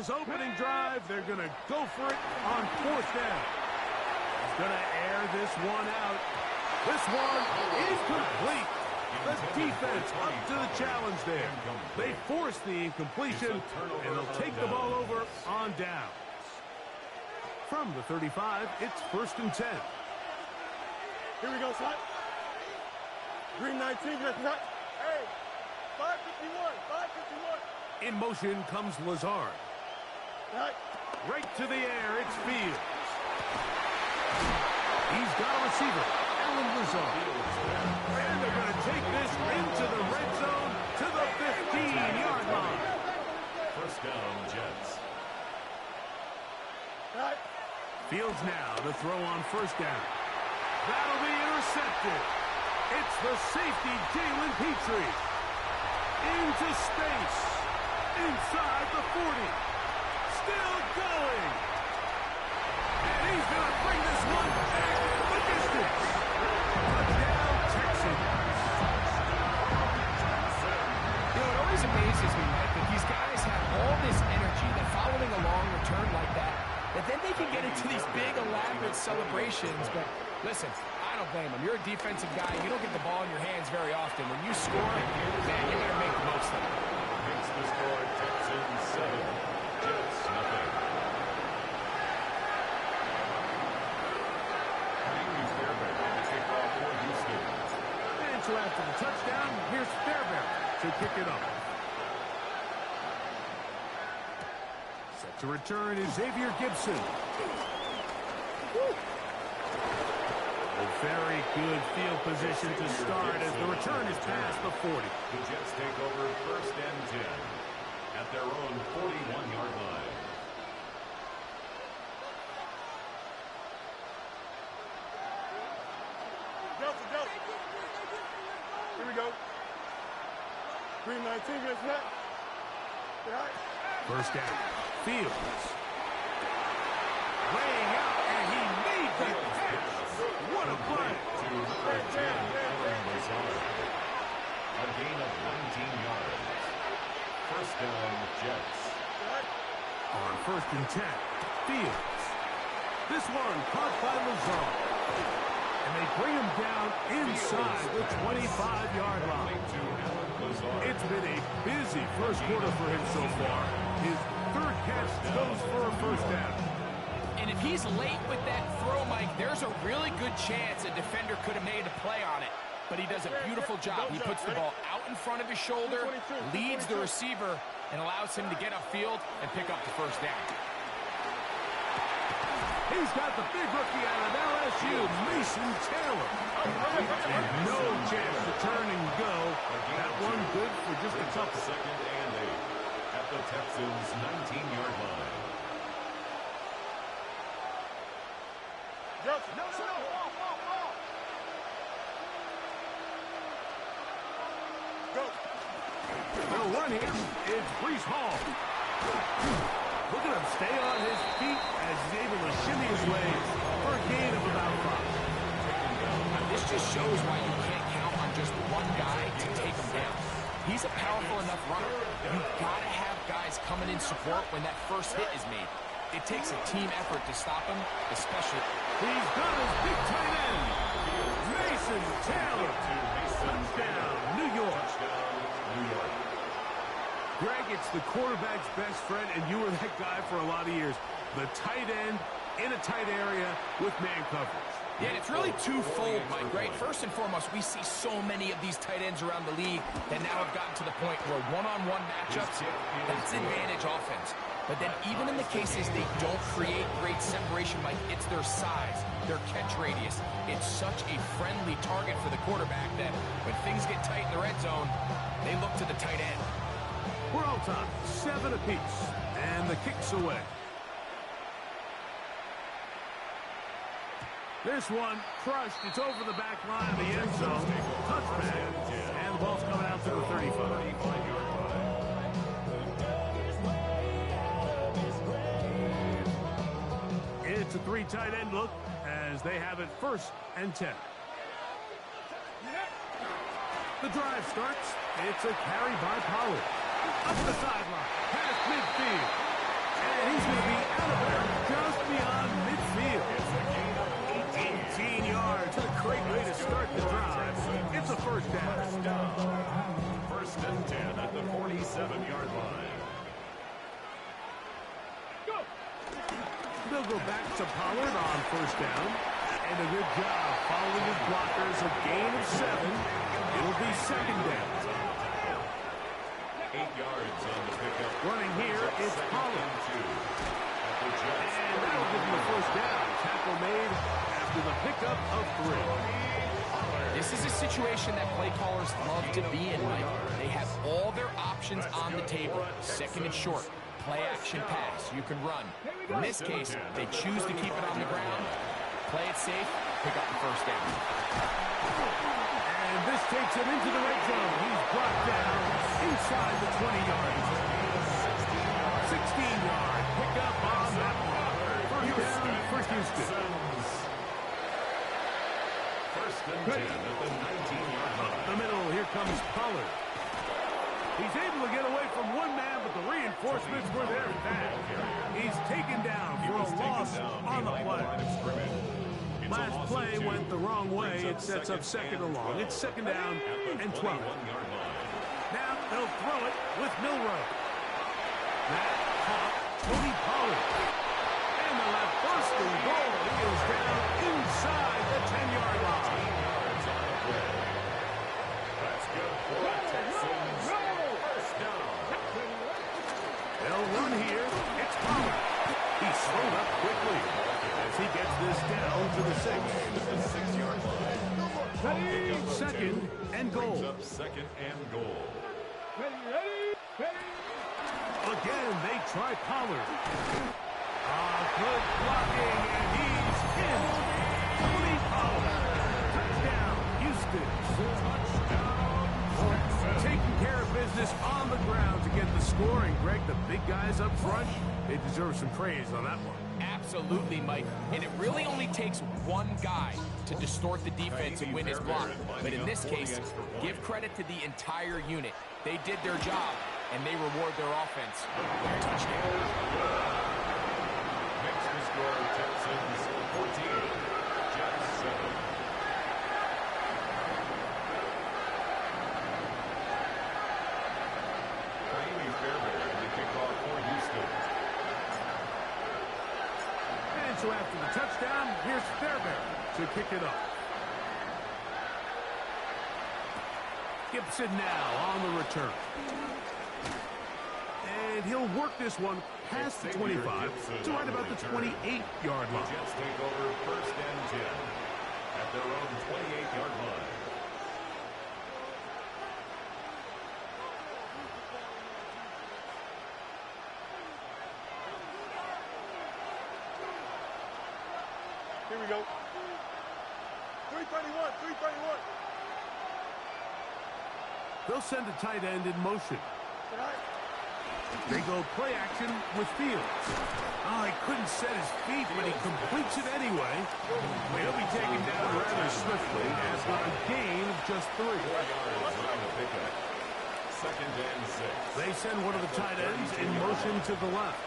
this opening drive, they're going to go for it on 4th down. He's going to air this one out. This one is complete. The defense up to the challenge there. They force the incompletion, and they'll take the ball over on down. From the 35, it's 1st and 10. Here we go, son. Green 19, that's not. Hey, 551, 551. In motion comes Lazard. Right to the air, it's Fields. He's got a receiver, Alan Lazard. And they're going to take this into the red zone to the 15-yard line. 1st down, Jets. Fields now to throw on 1st down. That'll be intercepted. It's the safety, Jalen Petrie. Into space. Inside the 40. Still going. And he's going to bring this one back the distance. Touchdown, Texans. You know, it always amazes me, Mike, that these guys have all this energy that following a long return like that then they can get into these big, elaborate celebrations. But listen, I don't blame them. You're a defensive guy. You don't get the ball in your hands very often. When you score, man, you better make the most of it. Makes the score Texans 7, Jets nothing. And so after the touchdown, here's Fairbairn to kick it off. Set to return is Xavier Gibson. A very good field position to start as the return is past the 40. The Jets take over 1st and 10 at their own 41-yard line. Here we go. Green 19 gets net. 1st down. Fields. Laying out, and he made the catch. What a play. A gain of 19 yards. 1st down, Jets. On 1st and 10, Fields. This one caught by Lazard. And they bring him down inside the 25-yard line. It's been a busy 1st quarter for him so far. His 3rd catch goes for a 1st down. And if he's late with that throw, Mike, there's a really good chance a defender could have made a play on it. But he does a beautiful job. He puts the ball out in front of his shoulder, leads the receiver, and allows him to get upfield and pick up the 1st down. He's got the big rookie out of LSU, Mason Taylor. And no chance to turn and go. That one good for just a couple. 2nd and 8 at the Texans' 19-yard line. The run here is Breece Hall. Look at him stay on his feet as he's able to shimmy his way for a gain of about 5. This just shows why you can't count on just one guy to take him down. He's a powerful enough runner. You've got to have guys coming in support when that first hit is made. It takes a team effort to stop him, especially. He's got his big tight end, Mason Taylor. Touchdown, New York. Greg, it's the quarterback's best friend, and you were that guy for a lot of years. The tight end in a tight area with man coverage. Yeah, and it's really twofold, Mike, right? First and foremost, we see so many of these tight ends around the league that now have gotten to the point where one-on-one matchups, that's advantage offense. But then even in the cases they don't create great separation, Mike, it's their size, their catch radius. It's such a friendly target for the quarterback that when things get tight in the red zone, they look to the tight end. We're all time, 7 apiece, and the kick's away. This one crushed. It's over the back line of the end zone. Touchback, and the ball's coming out to the 35-yard line. It's a 3 tight end look as they have it 1st and 10. The drive starts. It's a carry by Pollard. Up the sideline, past midfield. They'll go back to Pollard on first down. And a good job following his blockers. A gain of 7. It'll be second down. 8 yards on the pickup. Running here, it's Pollard. And that'll give him a first down. Tackle made after the pickup of 3. This is a situation that play callers love to be in, Mike. They have all their options on the table. Second and short, play action pass. You can run. In this case, they choose to keep it on the ground, play it safe, pick up the first down. And this takes him into the red zone. He's brought down inside the 20-yard line. 16-yard pickup on that one. First down for Houston. First and 10 at the 19-yard line. Up the middle, here comes Pollard. He's able to get away from one man, but the reinforcements were there fast. He's taken down for a loss on the play. Last play went the wrong way. It sets up second and long. It's second down and 12. Now they'll throw it with Milroe. That caught Tony Pollard. And they'll have first and goal. He is down inside the 10-yard line. That's good for the Texans. First down. They'll run here. It's Pollard. He's thrown up quickly as he gets this down to the 6. The 6-yard line. Second and goal. Up second and goal. Again, they try Pollard. Good blocking, and he's in. Tony Pollard. Touchdown, Houston. Taking care of business on the ground to get the score. And Greg, the big guys up front, they deserve some praise on that one. Absolutely, Mike. And it really only takes one guy to distort the defense and win his block. But in this case, give credit to the entire unit. They did their job, and they reward their offense with a touchdown. Makes the score Texans 14, Jets 7. So after the touchdown, here's Fairbairn to kick it off. Gibson now on the return. And he'll work this one past the 25 to right about the 28-yard line. Jets take over first and 10 at their own 28-yard line. Here we go. 331, 331. They'll send a tight end in motion. They go play action with Fields. Oh, he couldn't set his feet, but he completes it anyway. He'll be taken down rather swiftly after a gain of just 3. 4 yards on the pickup. Second and 6. They send one of the tight ends in motion to the left.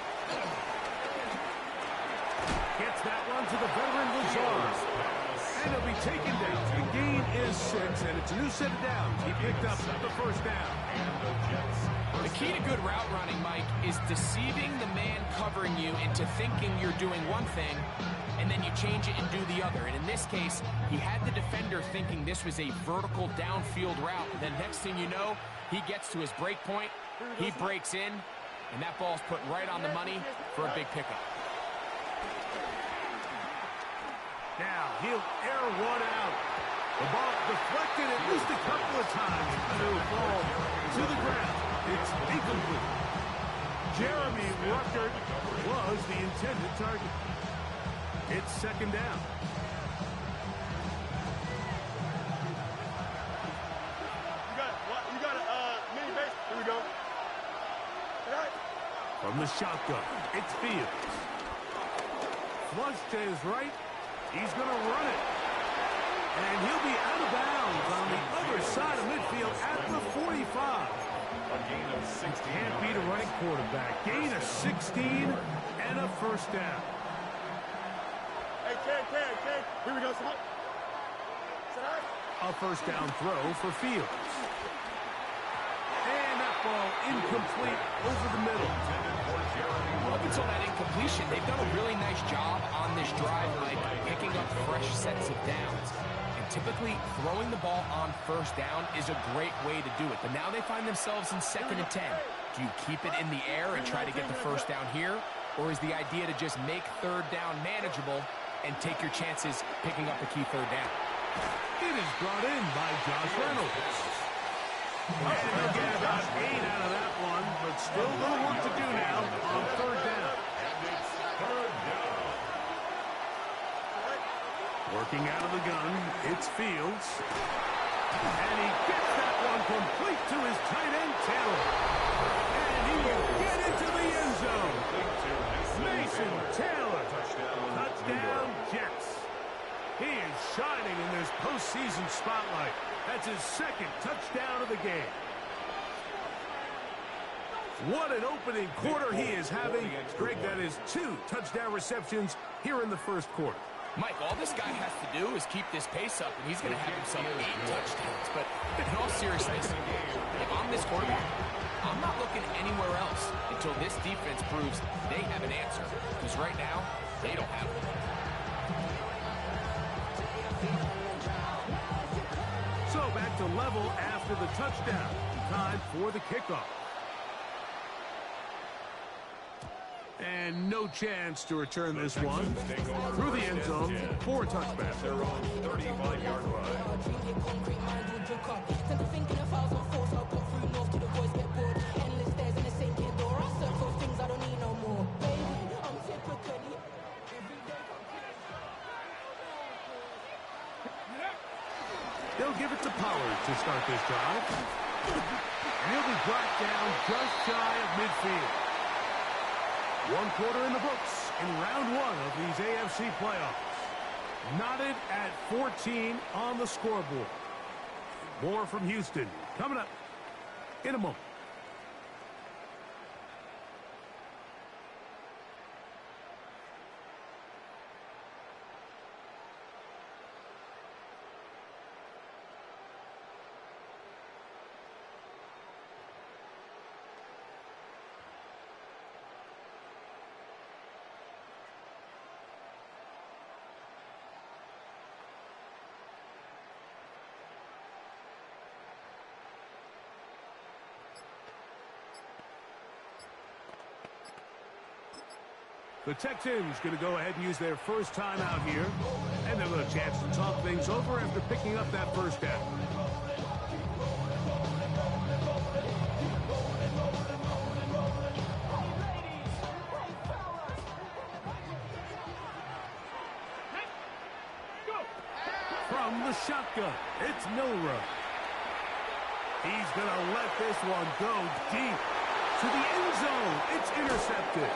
Gets that one to the veteran Lazard. And he'll be taken down. The gain is 6, and it's a new set of downs. He picked up the first down. The key to good route running, Mike, is deceiving the man covering you into thinking you're doing one thing, and then you change it and do the other. And in this case, he had the defender thinking this was a vertical downfield route. And then next thing you know, he gets to his break point, he breaks in, and that ball's put right on the money for a big pickup. Now, he'll air one out. The ball deflected at least a couple of times. It'll fall to the ground. It's incomplete. Jeremy Ruckert was the intended target. It's second down. You got a mini base. Here we go. All right. From the shotgun, it's Fields. Flush to his right. He's going to run it. And he'll be out of bounds on the other side of midfield at the 45. A gain of 16. Can't beat a running quarterback. Gain of 16 and a first down. Hey, Ken. Here we go, son. A first down throw for Fields. And that ball incomplete over the middle. Well, the points on that incompletion. They've done a really nice job on this drive, Mike, picking up fresh sets of downs. And typically, throwing the ball on first down is a great way to do it. But now they find themselves in 2nd and 10. Do you keep it in the air and try to get the first down here? Or is the idea to just make 3rd down manageable and take your chances picking up a key 3rd down? It is brought in by Josh Reynolds. And he'll get about 8 out of that one, but still a little work to do now on 3rd down. And it's 3rd down. Working out of the gun, it's Fields. And he gets that one complete to his tight end, Taylor. And he will get into the end zone. Mason Taylor. Touchdown, Jets. He is shining in this postseason spotlight. That's his 2nd touchdown of the game. What an opening quarter he is having. Greg, that is 2 touchdown receptions here in the 1st quarter. Mike, all this guy has to do is keep this pace up, and he's going to have himself 8 touchdowns. But in all seriousness, if I'm this quarterback, I'm not looking anywhere else until this defense proves they have an answer. Because right now, they don't have one. So back to level after the touchdown. Time for the kickoff. And no chance to return this one. Through the end zone for a touchback. Their own 35-yard line. They'll give it to Pollard to start this drive. And he'll be brought down just shy of midfield. 1 quarter in the books in round 1 of these AFC playoffs. Knotted at 14 on the scoreboard. More from Houston coming up in a moment. The Texans going to go ahead and use their first time out here. And they'll have a chance to talk things over after picking up that first down. From the shotgun, it's Milrow. He's going to let this one go deep to the end zone. It's intercepted.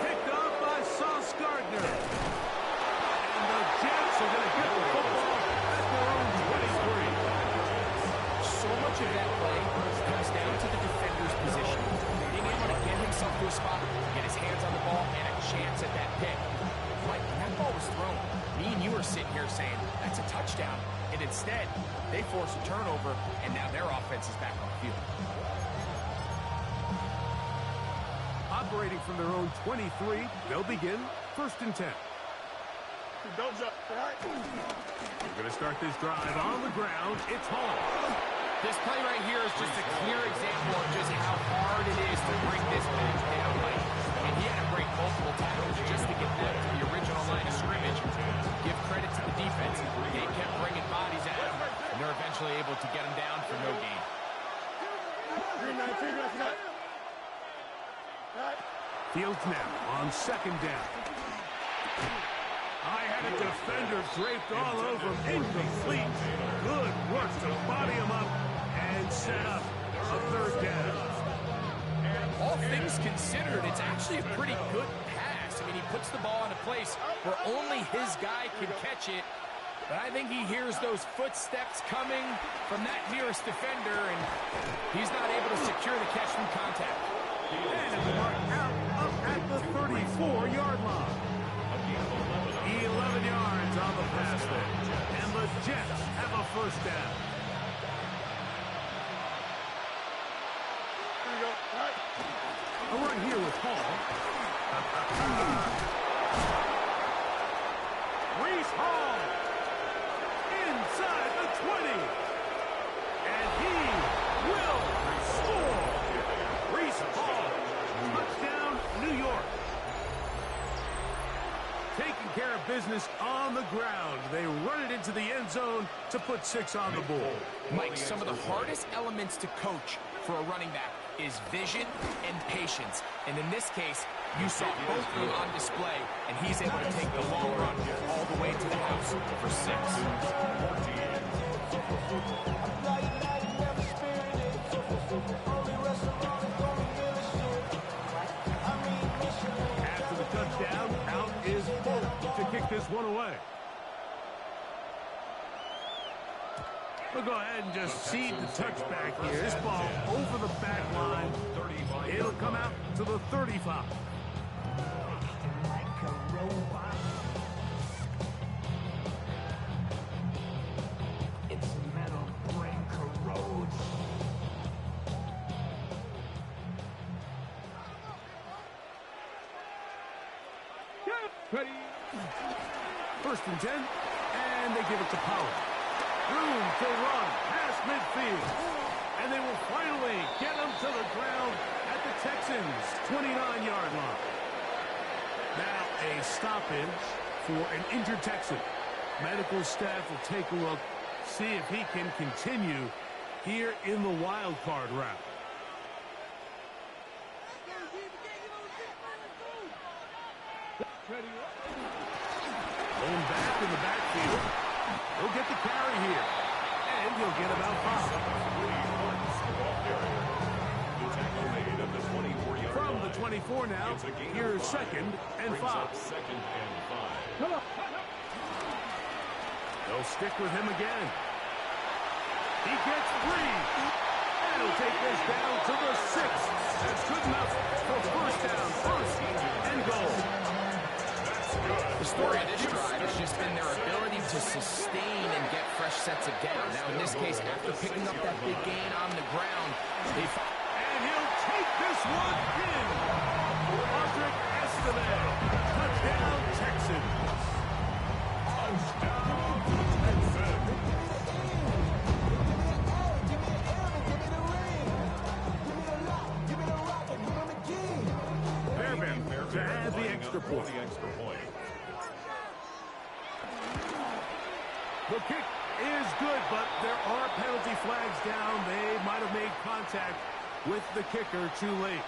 Picked off by Sauce Gardner. And the Jets are going to get the football at their own 23. So much of that play comes down to the defender's position. Being able to get himself to a spot, get his hands on the ball, and a chance at that pick. Like, when that ball was thrown, me and you were sitting here saying, that's a touchdown. And instead, they force a turnover, and now their offense is back on the field. Operating from their own 23, they'll begin 1st and 10. Don't jump. We're going to start this drive on the ground. It's Hall. This play right here is just a clear example of just how hard it is to bring this back down, Mike. I mean, he had to break multiple tackles just to get back to the original line of scrimmage. Give credit to the defense. They kept bringing bodies at him, and they're eventually able to get him down for no gain. Fields now on 2nd down. I had a defender draped all over him. Incomplete. Good work to body him up and set up a 3rd down. All things considered, it's actually a pretty good pass. I mean, he puts the ball in a place where only his guy can catch it. But I think he hears those footsteps coming from that nearest defender, and he's not able to secure the catch from contact. And it's marked out up at the 34-yard line. 11 yards on the pass there. And the Jets have a 1st down. Here we go. All right. A run here with Hall. Reese Hall inside the 20. And he will score. Reese Hall, touchdown, New York. Taking care of business on the ground. They run it into the end zone to put 6 on the board. Mike, some of the hardest elements to coach for a running back is vision and patience. And in this case, you saw both of them on display, and he's able to take the long run all the way to the house for 6. After the touchdown, out is Bolt to kick this one away. We'll go ahead and just seed the touchback here. This ball over the back line. It'll come out to the 35. It's metal, brain corrodes. Ready. 1st and 10, and they give it to Power. Room to run past midfield. And they will finally get him to the ground at the Texans' 29-yard line. Now a stoppage for an injured Texan. Medical staff will take a look, see if he can continue here in the wild card round. Going back in the backfield. He'll get the carry here. And he'll get about 5. From the 24 now, here's 2nd and 5. They'll stick with him again. He gets 3. And he'll take this down to the 6. That's good enough for 1st down, 1st and goal. The story of this drive has just been their ability to sustain and get fresh sets of down. Now, in this case, after picking up that big gain on the ground, and he'll take this one in. Roderick Estevez, touchdown Texans. Fairbairn to add the extra point. The kick is good, but there are penalty flags down. They might have made contact with the kicker too late.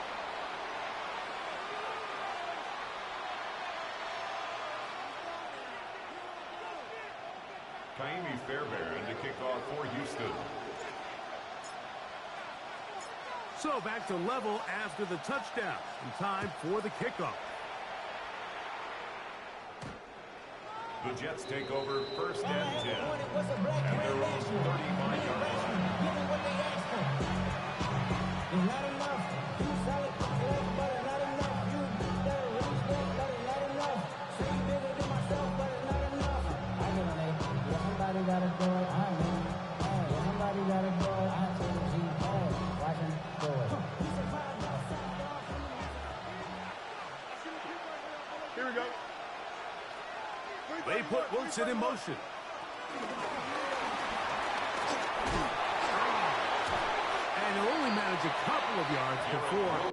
Kaimi Fairbairn to kick off for Houston. So back to level after the touchdown. And time for the kickoff. The Jets take over 1st and 10. And their own 35-yard line. Not enough. You solid, but not enough. You better respect, but not enough. Say bigger than myself, but not enough. I get on it. Yeah, somebody gotta do it. I know. Yeah, somebody gotta do it. I see the G. Watch him do it. Here we go. They put Wilson in motion. And he'll only manage a couple of yards before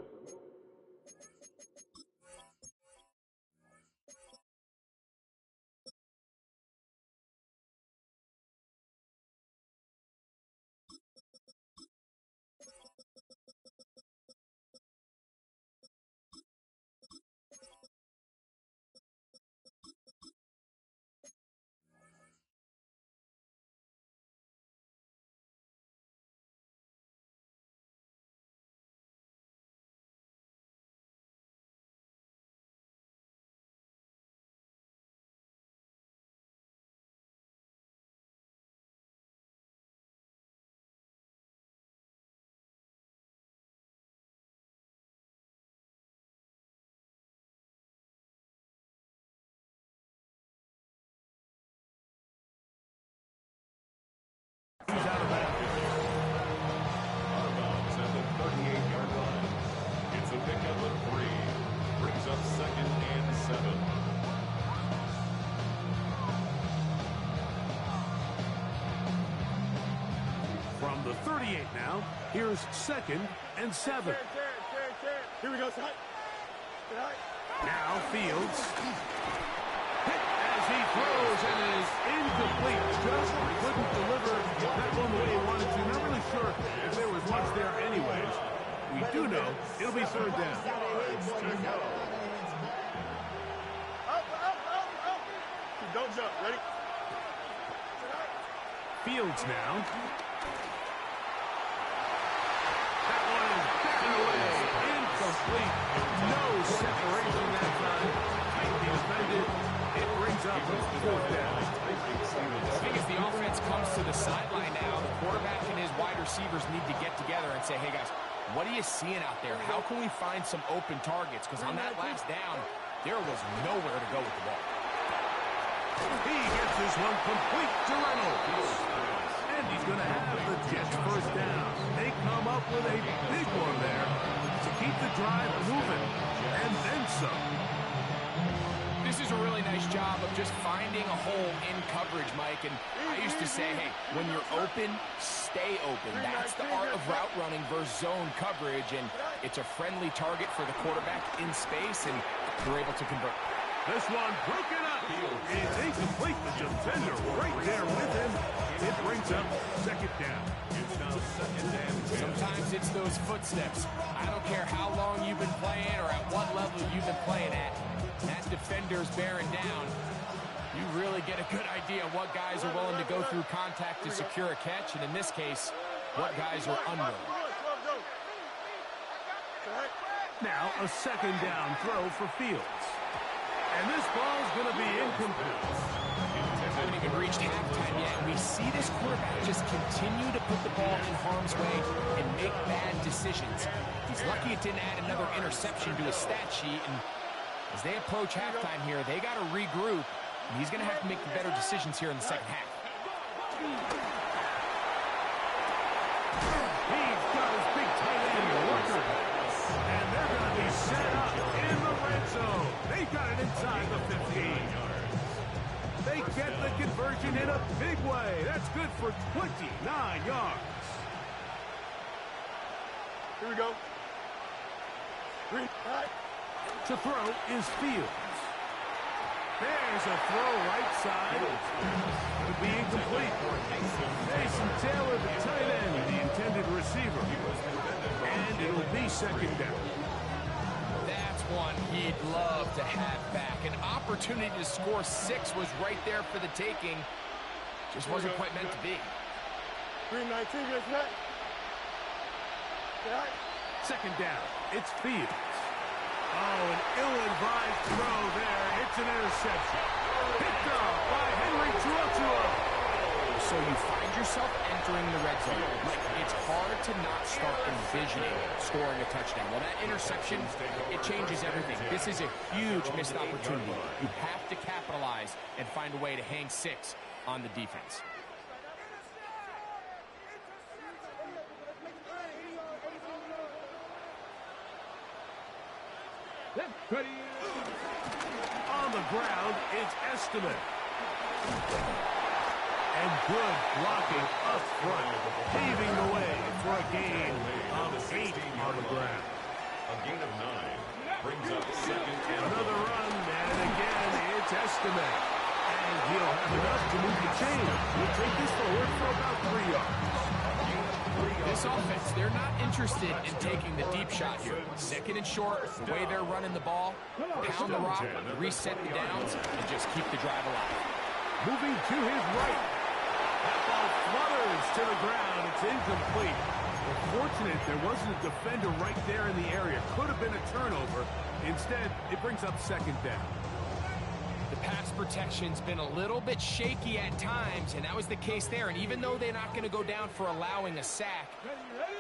the 38 now. Here's 2nd and 7. Here we go, son. Now Fields. Hit as he throws and is incomplete. Just couldn't deliver that one the way he wanted to. Not really sure if there was much there anyways. We do know it'll be 3rd down. Don't jump. Ready? Fields now. That one is batted away. Incomplete. No separation that time. Tightly defended. It brings up 4th down. I think as the offense comes to the sideline now, the quarterback and his wide receivers need to get together and say, hey, guys, what are you seeing out there? How can we find some open targets? Because on that last down, there was nowhere to go with the ball. He gets this one complete to Reynolds. And he's going to have the Jets 1st down. They come up with a big one there to keep the drive moving. And then some. This is a really nice job of just finding a hole in coverage, Mike. And I used to say, hey, when you're open, stay open. That's the art of route running versus zone coverage. And it's a friendly target for the quarterback in space, and they're able to convert. This one broken up. It's incomplete. The defender right there with him. It brings up 2nd down. It's now 2nd and 10. Sometimes it's those footsteps. I don't care how long you've been playing or at what level you've been playing at. That defender's bearing down. You really get a good idea of what guys are willing to go through contact to secure a catch, and in this case, what guys are unwilling. Now a 2nd down throw for Fields. And this ball's going to be incomplete. Haven't even reached halftime yet, and we see this quarterback just continue to put the ball in harm's way and make bad decisions. He's lucky it didn't add another interception to his stat sheet, and as they approach halftime here, they got to regroup, and he's going to have to make the better decisions here in the 2nd half. He's got his big tight end worker. And they're going to be set up in the red zone. They got it inside the 15. They get the conversion in a big way. That's good for 29 yards. Here we go. To throw is Fields. There's a throw right side. Could be incomplete. Mason Taylor, the tight end, the intended receiver. And it'll be 2nd down. That's one he'd love to have back. An opportunity to score 6 was right there for the taking. Just wasn't quite meant to be. 319 gets that. 2nd down. It's Fields. Oh, an ill-advised throw there. It's an interception. Picked up by Henry Tuatua. So you find yourself entering the red zone. Like, it's hard to not start envisioning scoring a touchdown. Well, that interception, it changes everything. This is a huge missed opportunity. You have to capitalize and find a way to hang 6 on the defense. On the ground, it's Estimate. And good blocking up front, paving the way for a gain of 8 on the ground. A gain of 9 brings up 2nd and Another run, and again, it's Estimate. And he'll have enough to move the chain. He'll take this forward for about 3 yards. This offense, they're not interested in taking the deep shot here. 2nd and short, the way they're running the ball, pound the rock, reset the downs, and just keep the drive alive. Moving to his right. That ball flutters to the ground. It's incomplete. Fortunate there wasn't a defender right there in the area. Could have been a turnover. Instead, it brings up 2nd down. The pass protection's been a little bit shaky at times, and that was the case there. And even though they're not going to go down for allowing a sack,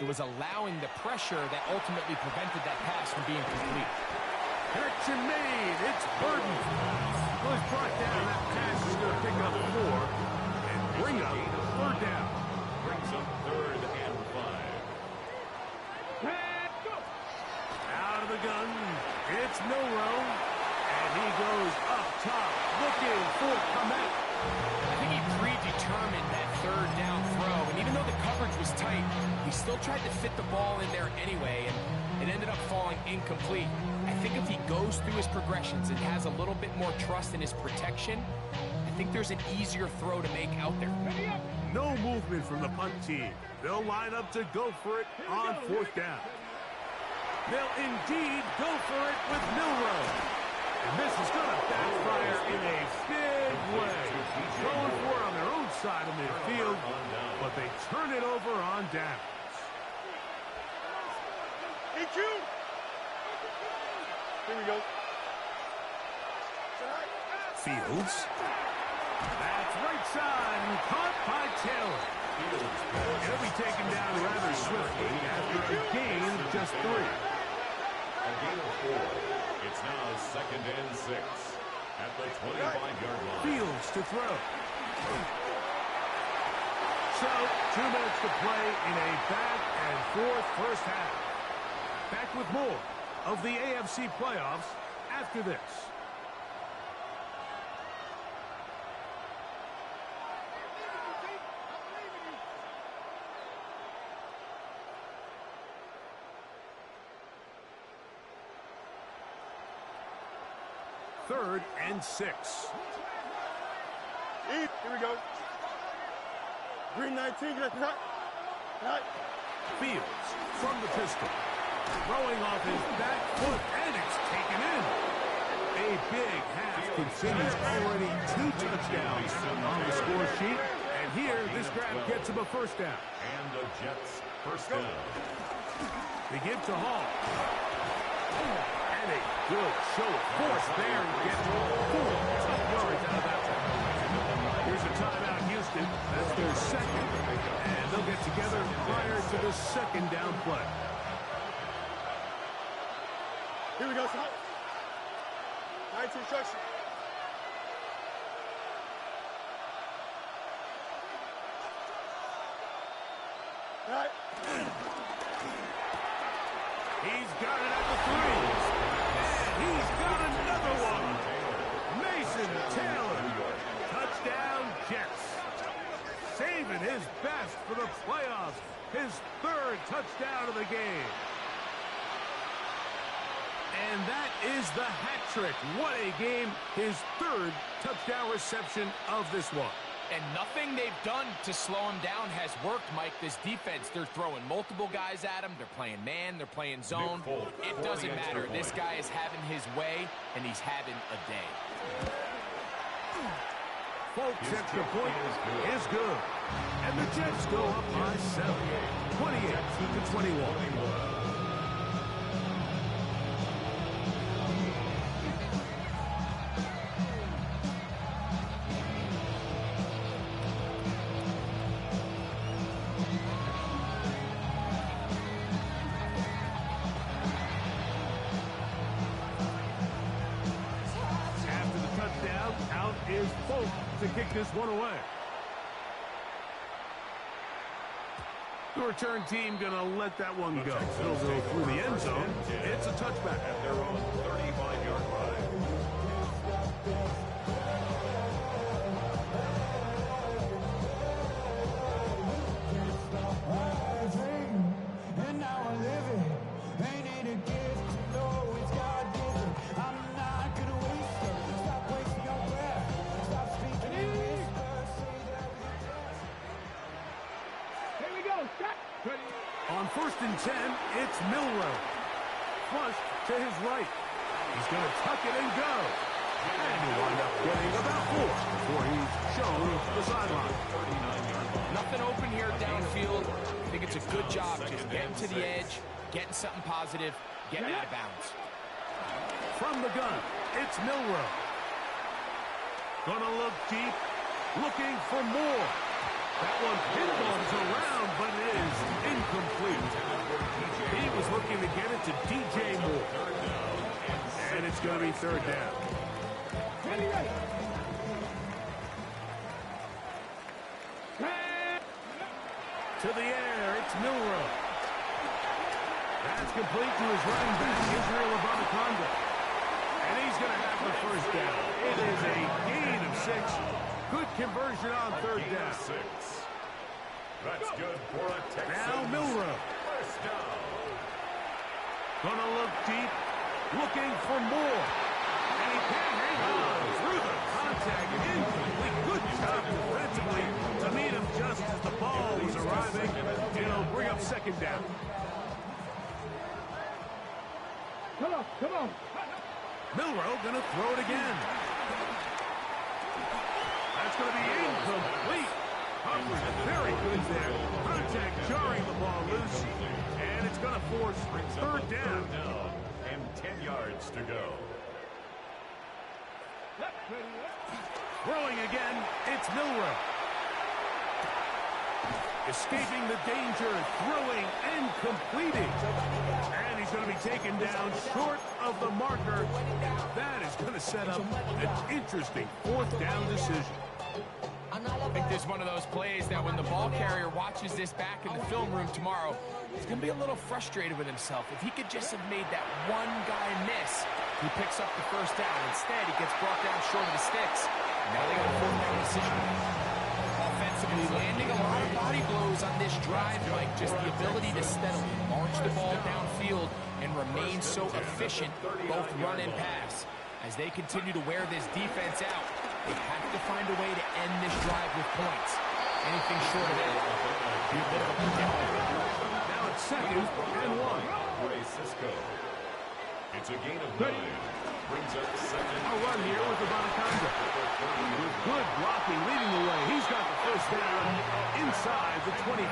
it was allowing the pressure that ultimately prevented that pass from being complete. Connection made. It's Burton. Was brought down. That pass is going to pick up 4 and bring up 3rd down. brings up 3rd and 5. Out of the gun. It's Milrow. And he goes up top, looking for Komet. I think he predetermined that third down throw. And even though the coverage was tight, he still tried to fit the ball in there anyway, and it ended up falling incomplete. I think if he goes through his progressions and has a little bit more trust in his protection, I think there's an easier throw to make out there. No movement from the punt team. They'll line up to go for it on fourth down. They'll indeed go for it with Milroe. And this is going to backfire in a big way. Going for it on their own side of midfield, but they turn it over on downs. EQ! Here we go. Fields. That's right side and caught by Taylor. He'll be taken down rather swiftly after a gain of just 3. A gain of 4. It's now 2nd and 6 at the 25-yard line. Fields to throw. So, 2 minutes to play in a back-and-forth first half. Back with more of the AFC playoffs after this. Third and 6. Here we go. Green 19. Not. Fields from the pistol. Throwing off his back foot, and it's taken in. A big half continues. Already 2 touchdowns on the score sheet. And here, this grab gets him a first down. And the Jets first down. They give to Hall. And a good show of force there. And gets 4 tough yards out of that one. Here's a timeout, Houston. That's their second. And they'll get together prior to the second down play. Here we go, son. Nice instruction. All right. He's got it at the 3. And he's got another one. Mason Taylor. Touchdown, Jets. Saving his best for the playoffs. His 3rd touchdown of the game. And that is the hat trick. What a game. His 3rd touchdown reception of this one. And nothing they've done to slow him down has worked, Mike. This defense, they're throwing multiple guys at him. They're playing man. They're playing zone. It doesn't matter. This guy is having his way, and he's having a day. Folks, extra point is good. And the Jets go up by 7. 28-21. Is Folk to kick this one away. The return team gonna let that one go. It'll go through the end zone. It's a touchback. At their own 35-yard line. And now I live it. Ain't it a gift to know it's God-given? I'm not gonna waste it. Stop wasting your breath. Stop speaking in whispers. Say that with your chest. Here we go. Stop. On 1st and 10, it's Milroe. Flushed to his right. He's going to tuck it and go. And he'll wind up getting about 4 before he's shown the sideline. Nothing open here downfield. I think it's a good job just getting to the edge, getting something positive, getting out of bounds. From the gun, it's Milroe. Gonna look deep, looking for more. That one pinballs around, but it is incomplete. He was looking to get it to DJ Moore. And it's going to be 3rd down. To the air, it's Milroe. That's complete to his running back, Israel Abanikanda. And he's going to have the first down. It is a gain of 6. Good conversion on 3rd down. That's good for a Texans. Now Milrow. First down. Gonna look deep, looking for more. And he can't hang on through the contact. Incomplete. Good job defensively to meet him just as the ball was arriving. It'll bring up second down. Come on. Milrow gonna throw it again. That's gonna be incomplete. Coverage very good there. Contact jarring the ball loose. And it's gonna force third down. And 10 yards to go. Throwing again, it's Milrow. Escaping the danger, throwing and completing. And he's going to be taken down short of the marker. That is going to set up an interesting fourth down decision. I think this is one of those plays that when the ball carrier watches this back in the film room tomorrow, he's going to be a little frustrated with himself. If he could just have made that one guy miss, he picks up the first down. Instead, he gets brought down short of the sticks. Now they got a fourth down decision. Offensively, landing a lot of body blows on this drive, Mike. Just the ability to steadily march the ball downfield and remain so efficient, both run and pass. As they continue to wear this defense out, they have to find a way to end this drive with points. Anything short of that would be a bit of a predicament. Now it's second and one. Cisco. It's a gain of 9. Brings up second. A run here with the Bonacanda. With good blocking leading the way. He's got the first down inside the 25.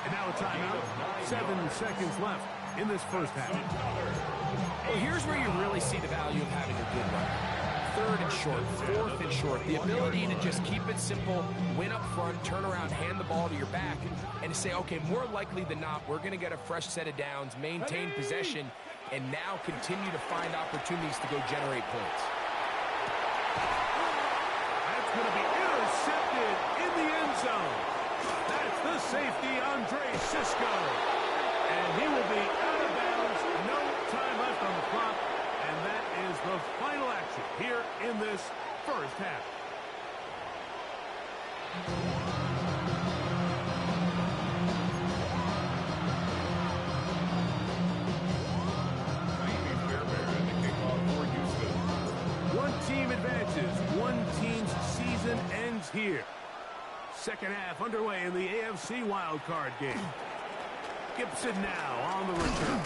And now a timeout. 7 seconds left in this first half. Well, here's where you really see the value of having a good run. Third and short, fourth and short. The ability to just keep it simple, win up front, turn around, hand the ball to your back, and to say, okay, more likely than not, we're going to get a fresh set of downs, maintain possession, and now continue to find opportunities to go generate points. That's going to be intercepted in the end zone. That's the safety, Andre Cisco. And he will be out of bounds. No time left on the clock. And that is the final action here in this first half. One team advances. One team's season ends here. Second half underway in the AFC wildcard game. Gibson now on the return.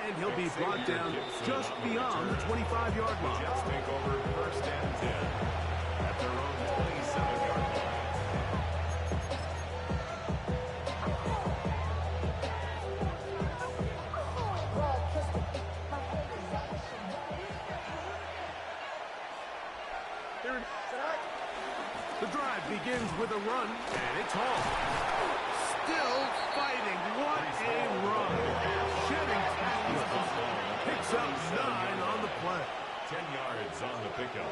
And he'll be brought down just beyond the 25-yard line. Jets take over first and 10 at their own 27-yard line. The drive begins with a run, and it's Hall. Still fighting. What a run. Shedding tackles. Picks up 9 on the play. 10 yards on the pickup.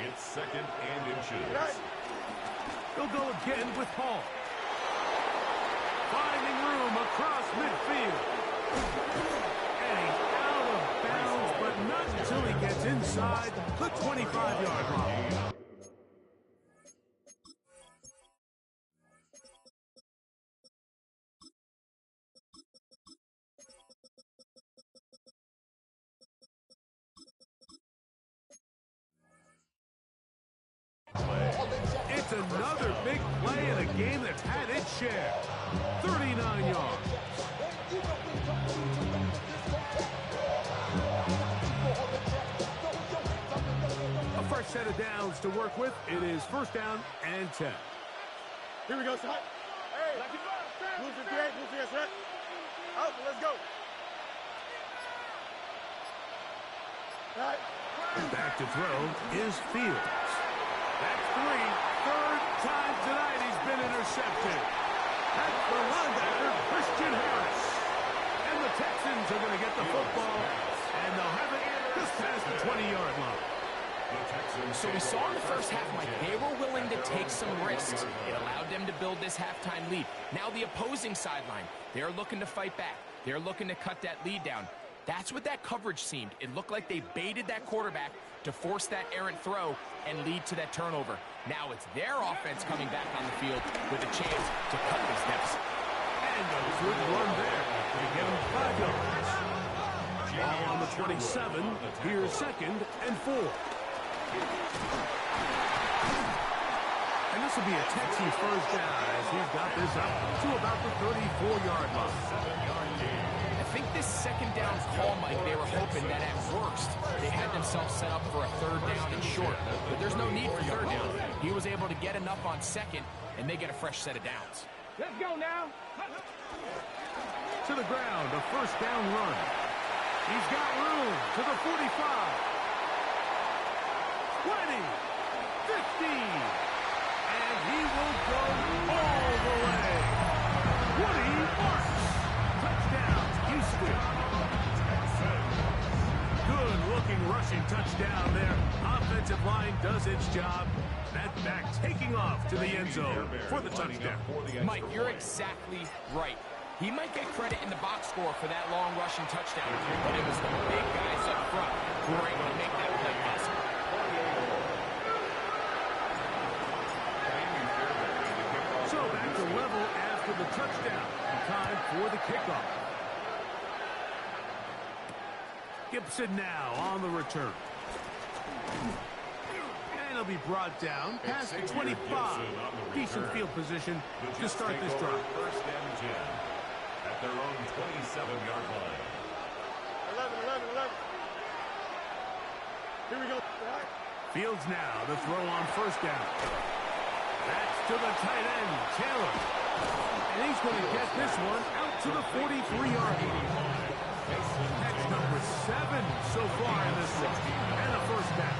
It's second and inches. He'll go again with Hall. Finding room across midfield. And he's out of bounds, but not until he gets inside the 25-yard line. It's another big play in a game that's had its share. 39 yards. A fresh set of downs to work with. It is first down and 10. Here we go, son. Hey, move 58, move 58, son. Out, let's go. All right. Back to throw is Fields. That's 3. Third time tonight he's been intercepted. That's the linebacker, Christian Harris. And the Texans are going to get the football, and they'll have it just past the 20-yard line. So we saw in the first half, Mike, they were willing to take some risks. It allowed them to build this halftime lead. Now the opposing sideline, they're looking to fight back. They're looking to cut that lead down. That's what that coverage seemed. It looked like they baited that quarterback to force that errant throw and lead to that turnover. Now it's their offense coming back on the field with a chance to cut these nets. And a good run there. They get him 5 yards. Ball on the 27. Here's 2nd and 4. And this will be a Texans first down as he's got this up to about the 34-yard line. I think this 2nd down call, Mike, they were hoping that at worst they had themselves set up for a 3rd down and short. But there's no need for 3rd down. He was able to get enough on 2nd, and they get a fresh set of downs. Let's go now. To the ground, a 1st down run. He's got room to the 45. 20. 15. And he will go all the way. Woody Marks. Touchdown, Houston. Good-looking rushing touchdown there. Offensive line does its job. That back taking off to the end zone for the touchdown. Mike, you're exactly right. He might get credit in the box score for that long rushing touchdown, but it was the big guys up front who were able to make that play possible. So back to level after the touchdown. Time for the kickoff. Gibson now on the return. And he'll be brought down past the 25. Decent field position to start this drive. 1st and 10 at their own 27-yard line. 11. Here we go. Fields now to throw on 1st down. That's to the tight end, Taylor. And he's going to get this one out to the 43-yard line. That's number 7 so far in this one. And a 1st down.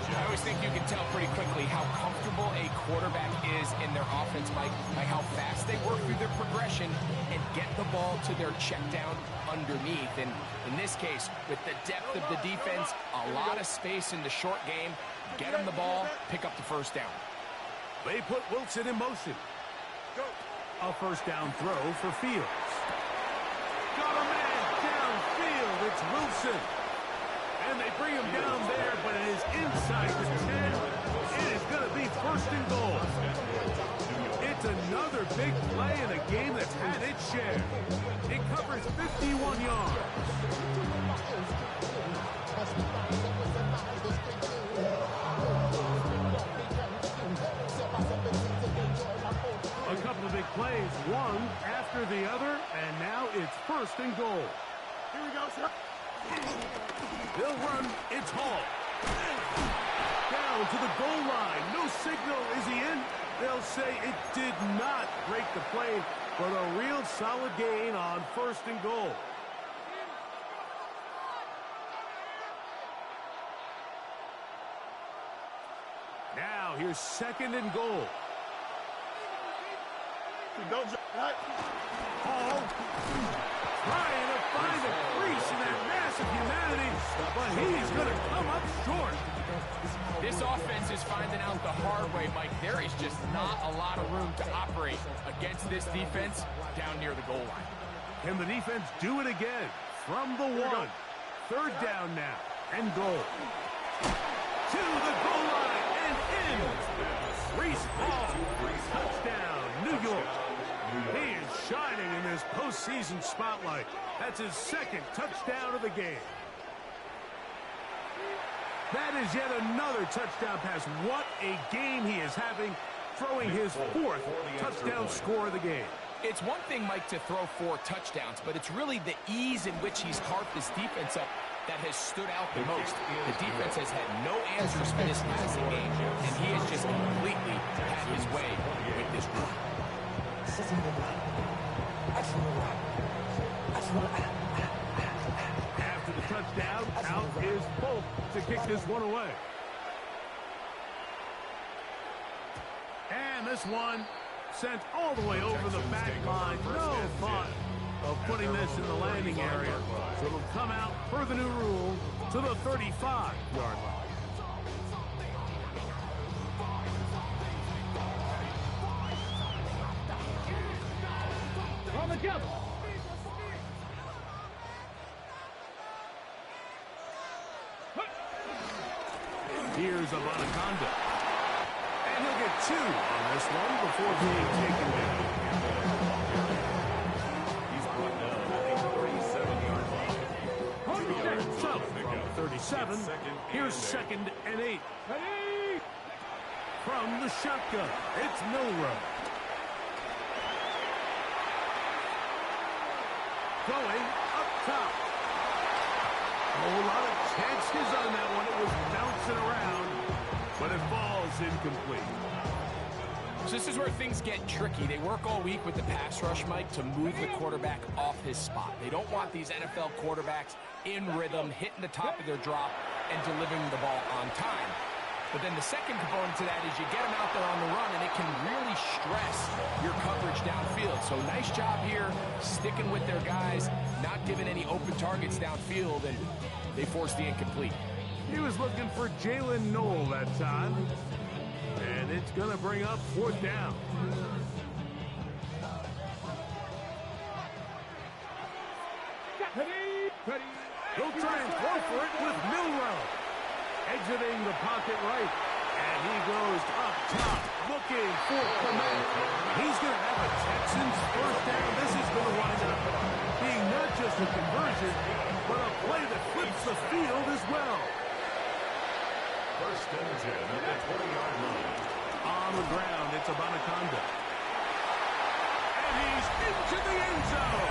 I always think you can tell pretty quickly how comfortable a quarterback is in their offense, Mike, by how fast they work through their progression and get the ball to their check down underneath. And in this case, with the depth of the defense, a lot of space in the short game, get them the ball, pick up the 1st down. They put Wilson in motion. A 1st down throw for Fields. Got a man downfield. It's Wilson. And they bring him down there, but it is inside the 10. It is going to be 1st and goal. It's another big play in a game that's had its share. It covers 51 yards. A couple of big plays, one after the other, and now it's 1st and goal. Here we go, sir. They'll run. It's Hall. Down to the goal line. No signal. Is he in? They'll say it did not break the play, but a real solid gain on 1st and goal. Now here's 2nd and goal. Go, right. Hall trying to find a crease in that massive humanity, but he's going to come up short. This offense is finding out the hard way, Mike. There is just not a lot of room to operate against this defense down near the goal line. Can the defense do it again? From the 1. 3rd down now, and goal. To the goal line, and in. Reese Hall, touchdown, New York. He is shining in this postseason spotlight. That's his 2nd touchdown of the game. That is yet another touchdown pass. What a game he is having, throwing his 4th touchdown score of the game. It's one thing, Mike, to throw 4 touchdowns, but it's really the ease in which he's carved this defense up that has stood out the most. The defense has had no answers for this passing game, and he has just completely had his way with this group. After the touchdown, out is Polk to kick this one away. And this one sent all the way over the back line. No thought of putting this in the landing area. So it'll come out per the new rule to the 35-yard line. Here's Abanaconda. And he'll get 2 on this one before being taken down. He's brought down at the 37-yard line. So, from 37, here's 2nd and 8. From the shotgun, it's Milrow. Going up top. A whole lot of chances on that one. It was bouncing around, but it falls incomplete. So this is where things get tricky. They work all week with the pass rush, Mike, to move the quarterback off his spot. They don't want these NFL quarterbacks in rhythm, hitting the top of their drop, and delivering the ball on time. But then the second component to that is you get them out there on the run, and it can really stress your coverage downfield. So nice job here, sticking with their guys, not giving any open targets downfield, and they force the incomplete. He was looking for Jalen Knoll that time. And it's going to bring up 4th down. He'll try and throw for it with Milrow. Exiting the pocket right. And he goes up top, looking for command. He's going to have a Texans 1st down. This is going to wind up being not just a conversion, but a play that flips the field as well. 1st and 10 at the 20-yard line. On the ground, it's Abanaconda. And he's into the end zone.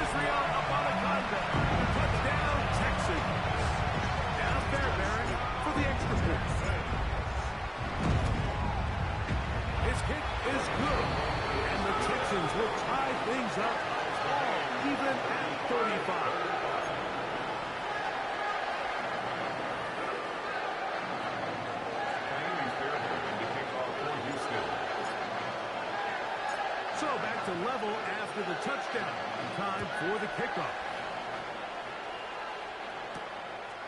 Israel Abanaconda. Touchdown, Texans. Down Fairbairn for the extra point. His kick is good. And the Texans will tie things up all even at 35. So back to level after the touchdown. Time for the kickoff.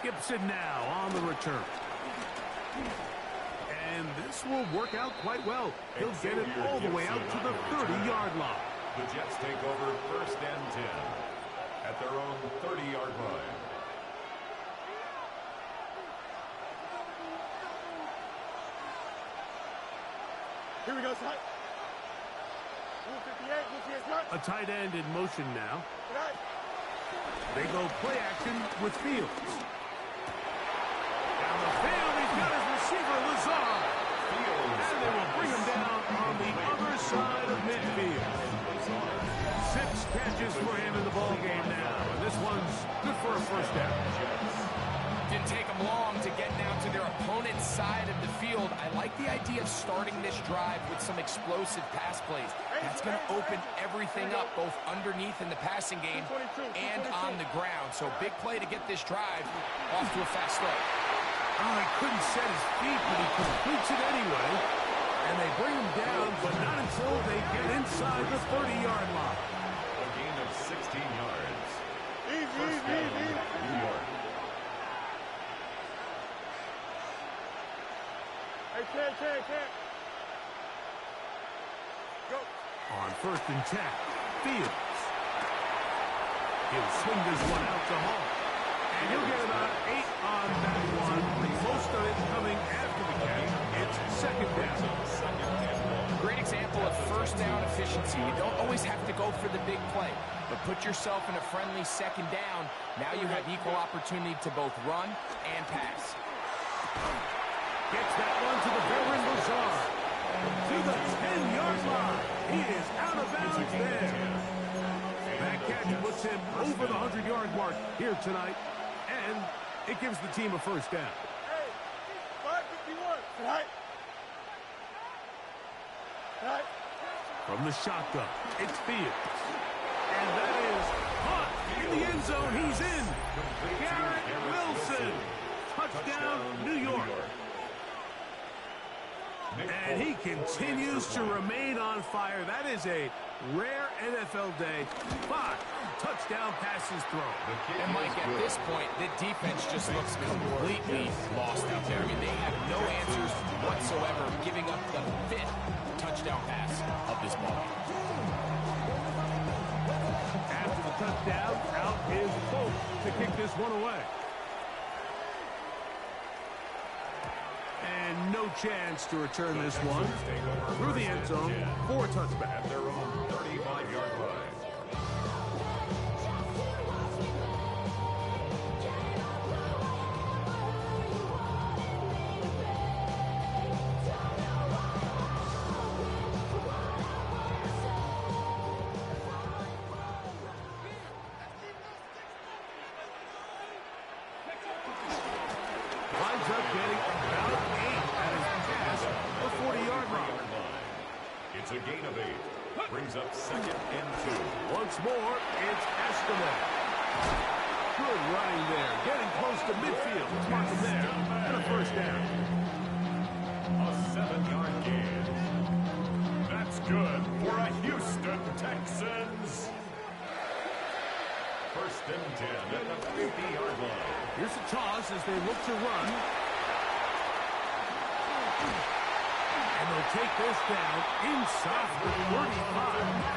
Gibson now on the return. And this will work out quite well. He'll get it all the way out to the 30-yard line. The Jets take over 1st and 10 at their own 30-yard line. Here we go, son. 58, A tight end in motion now. They go play action with Fields. Down the field, he's got his receiver, Lazard. And they will bring him down on the other side of midfield. 6 catches for him in the ball game now. And this one's good for a 1st down. Didn't take them long to get down to their opponent's side of the field. I like the idea of starting this drive with some explosive pass plays. That's going to open everything up, both underneath in the passing game and on the ground. So big play to get this drive off to a fast start. Oh, he couldn't set his feet, but he completes it anyway. And they bring him down, but not until they get inside the 30-yard line. A gain of 16 yards. Easy. New York. Hey, can't. Go. On 1st and 10, Fields. He'll swing this one out to Hall. And he'll get about 8 on that one. Most of it coming after the catch. It's 2nd down. Great example of 1st down efficiency. You don't always have to go for the big play, but put yourself in a friendly 2nd down. Now you have equal opportunity to both run and pass. Gets that one to the veteran Lazard. To the 10-yard line. He is out of bounds there. That catch puts him over the 100-yard mark here tonight. And it gives the team a 1st down. Hey, 5:51. Right. From the shotgun, it's Fields. And that is caught in the end zone. He's in. Garrett Wilson. Touchdown, New York. And he continues to remain on fire. That is a rare NFL day. 5 touchdown passes thrown. And Mike, at this point, the defense just looks completely lost out there. I mean, they have no answers whatsoever, giving up the 5th touchdown pass of this ball. After the touchdown, out is Pope to kick this one away. And no chance to return this one through the end zone for a touchback. At their own 35-yard line. Winds up getting about 8 at his pass, the 40-yard line. It's a gain of 8. Brings up 2nd and 2. Once more, it's Estimate. Good running there, getting close to midfield. Mark him there, and a first down. A 7-yard gain. That's good for a Houston Texans. 1st and 10 at the 50-yard line. Here's a toss as they look to run. And they'll take this down inside the 35.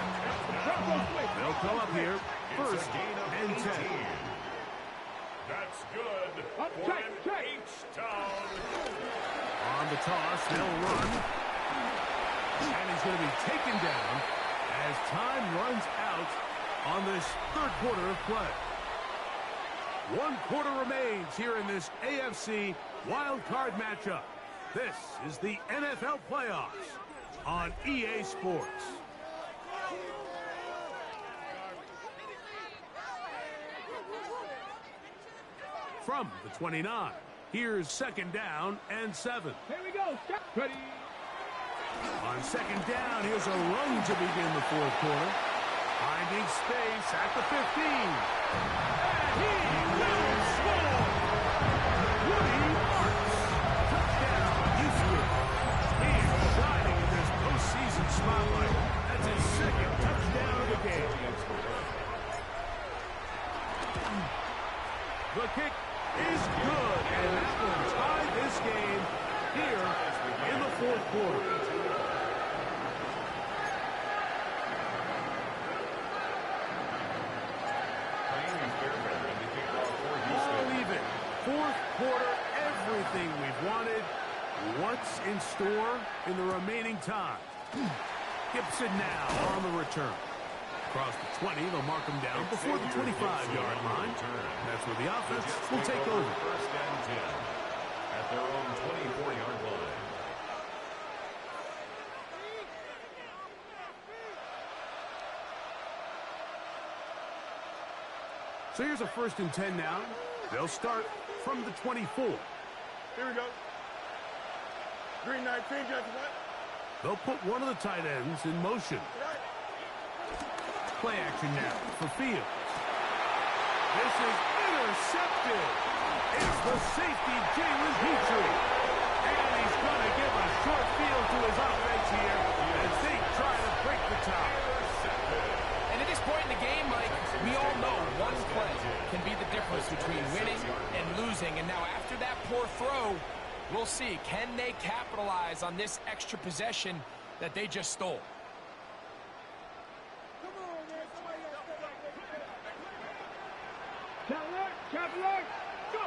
They'll come up here, 1st and 10. That's good for an H-town. On the toss, they'll run. And he's going to be taken down as time runs out on this 3rd quarter of play. 1 quarter remains here in this AFC wild card matchup. This is the NFL playoffs on EA Sports. From the 29, here's 2nd down and 7. Here we go. Stop. Ready. On 2nd down, here's a run to begin the 4th quarter. Finding space at the 15. And he will score! Woody Marks. Touchdown, Houston. He is shining in this postseason spotlight. That's his 2nd touchdown of the game. The kick is good, and that will tie this game here in the 4th quarter. All even. 4th quarter, everything we've wanted. What's in store in the remaining time? Gibson now on the return. Across the 20, they'll mark him down before the 25-yard line. That's where the offense will take over. 1st and 10 at their own 24-yard line. So here's a 1st and 10 now. They'll start from the 24. Here we go. Green 19, just what? They'll put one of the tight ends in motion. Play action now for Fields. This is intercepted. It's the safety, Jalen Petrie. And he's going to give a short field to his offense here as they try to break the tie. And at this point in the game, Mike, we all know one play can be the difference between winning and losing. And now after that poor throw, we'll see, can they capitalize on this extra possession that they just stole? Cadillac, go!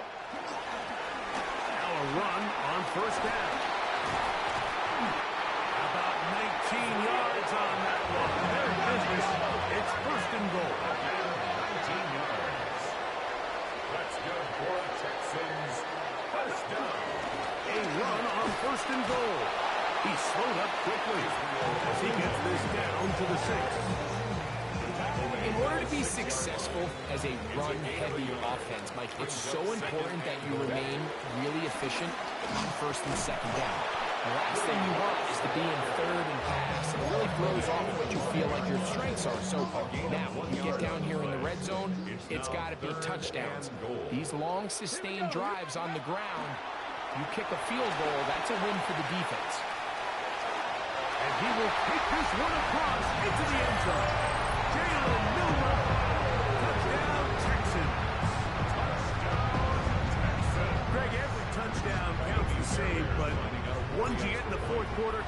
Now a run on 1st down. About 19 yards on that one. Their business, it's 1st and goal. 19 yards. That's good for the Texans. 1st down. A run on 1st and goal. He slowed up quickly as he gets this down to the 6. In order to be successful as a run-heavy offense, Mike, it's so important that you remain really efficient on 1st and 2nd down. The last thing you want is to be in 3rd and pass. It really throws off what you feel like your strengths are. So now, when you get down here in the red zone, it's got to be touchdowns. These long, sustained drives on the ground, you kick a field goal, that's a win for the defense. And he will take this one across into the end zone. Jalen Milner, touchdown Texans. Greg, every touchdown counts the same, but ones you get in the 4th quarter,